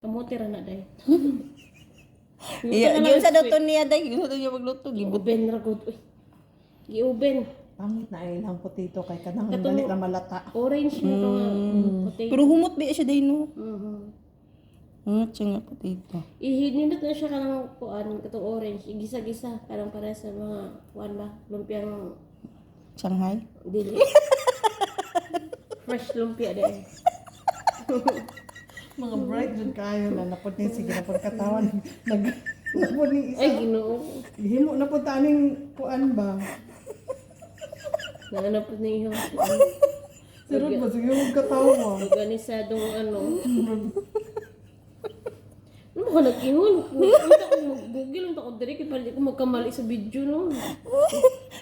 Kamote ra na day. Iya, giun sa daw to niya day, giun sa niya magluto, gibot. Giuben ra gud. Giuben. Pangit na ilang potato kay kanang Katong- dali na malata. Orange mo to nga potato. Pero humot ba siya day no? Mhm. Humot siya nga potato. Ihinindot na siya kanang kuan katong orange, igisa-gisa parang para sa mga kuan ba, lumpiang Shanghai. dili. Fresh lumpia day. Mga bright jud kayo na napod ni sige na pagkatawan napod ni isa. Ay Ginoo. Himo na pud taning kuan ba. Nanganap na iyo. Sirod ba sige mo katawa. Organisadong ano. Ano ka nag-ingon? Hindi ako mag-google. Hindi ako direct. Hindi ko magkamali sa video no.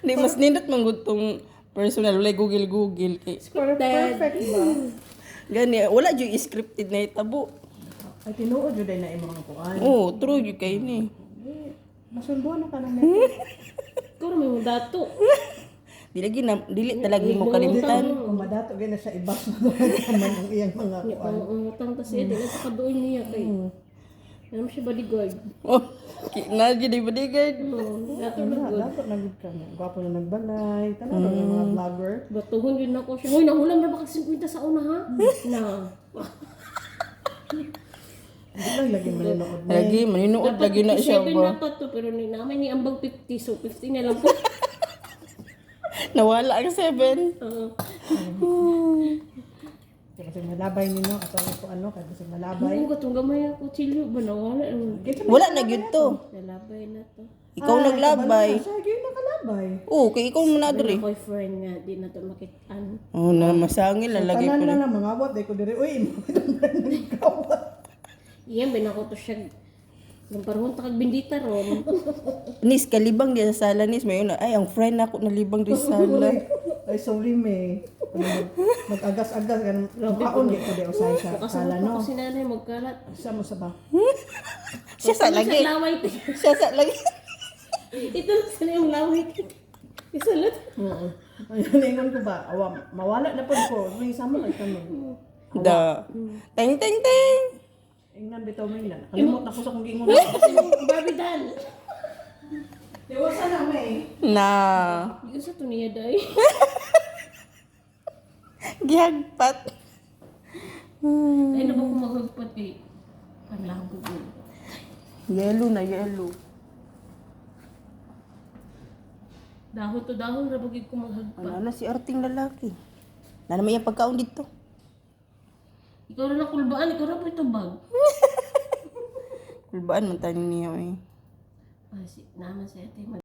Di mas nindot man gud tong personal wala Google kay. Perfect ba? Gani wala jud scripted na itabo. Ay tinuod jud ay na imong mga kuan. Oh, true jud kay ni. Masunduan na ka na neto. Ikaw may mga dato. Dili talaga mo kalimtan. Kung madato gyud na siya ibas na naman ang iyang mga Hindi kuan. pa umutang ta siya. Hindi na kadoon niya kay. Ano siya bodyguard? Oh, na jud di bodyguard. Dato na good. Dapat na gud ka. Gwapo na nagbalay, tanan na mga vlogger. Batuhon yun ako siya. Hoy, nahulam na ba kasi 50 sa una ha? Na. Hindi lang lagi malinood na. Lagi maninuod lagi na siya 57 ba. dapat to. Pero ni naman ni ambang 50. So 50 na lang po. Nawala ang 7. Kasi malabay nino ato ko ano kasi malabay. Ay, katong gamay ako. Chilyo ba nawala? Wala na gyud to. Nalabay na to. Ikaw naglabay. Siya gyud nakalabay. Oh, kay ikaw mo na diri. Ako'y friend nga. Di na to makitaan. Oh, na masangil lalagi Tanan pa. na lang mga awat ay ko diri. Uy, ikaw. Iyan, binako to siya. Nang parang takag bindita ron. Nis kalibang di sa sala nis mayon ay ang friend ako nalibang di sa sala. Ay sorry me. Mag-agas-agas kan kaon di ko di usay sa Kasama sala pa no. ko si nanay magkalat. Sa mo sa ba? Siya sa lagi. Sa laway. Siya sa lagi. Ito sa na yung laway. Isalot. Oo. Ayun ingon ko ba? Awa mawala na pud ko. May sama kay tanong. Da. Teng teng teng. Ingnan bitaw mo ina. Kalimot na ko sa kung giingon. Barbie doll. Dewasa na may. Na. Ito sa tuniya day. Gihagpat. Ay na ba kung maghagpat kay panlabo ko. Yellow na yellow. Dahon to dahon ra bagid ko maghagpat. Ano na si arting lalaki. Na naman yung pagkaon dito. Ikaw ra na kulbaan, ikaw ra po ito bag. Kulbaan man tayo niya eh. Ah, si naman si ate.